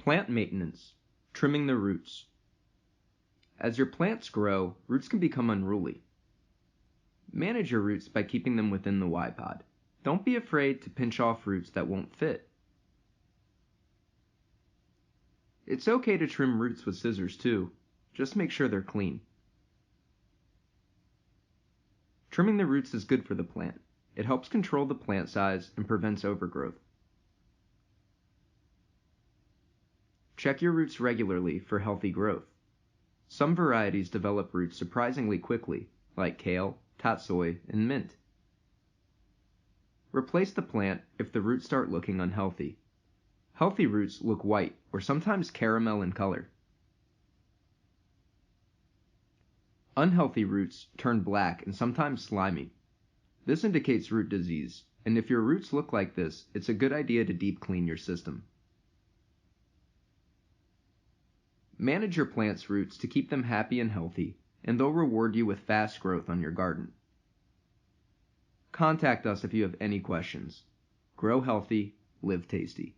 Plant maintenance, trimming the roots. As your plants grow, roots can become unruly. Manage your roots by keeping them within the Y-pod. Don't be afraid to pinch off roots that won't fit. It's okay to trim roots with scissors too, just make sure they're clean. Trimming the roots is good for the plant. It helps control the plant size and prevents overgrowth. Check your roots regularly for healthy growth. Some varieties develop roots surprisingly quickly, like kale, tatsoi, and mint. Replace the plant if the roots start looking unhealthy. Healthy roots look white or sometimes caramel in color. Unhealthy roots turn black and sometimes slimy. This indicates root disease, and if your roots look like this, it's a good idea to deep clean your system. Manage your plant's roots to keep them happy and healthy, and they'll reward you with fast growth on your garden. Contact us if you have any questions. Grow healthy, live tasty.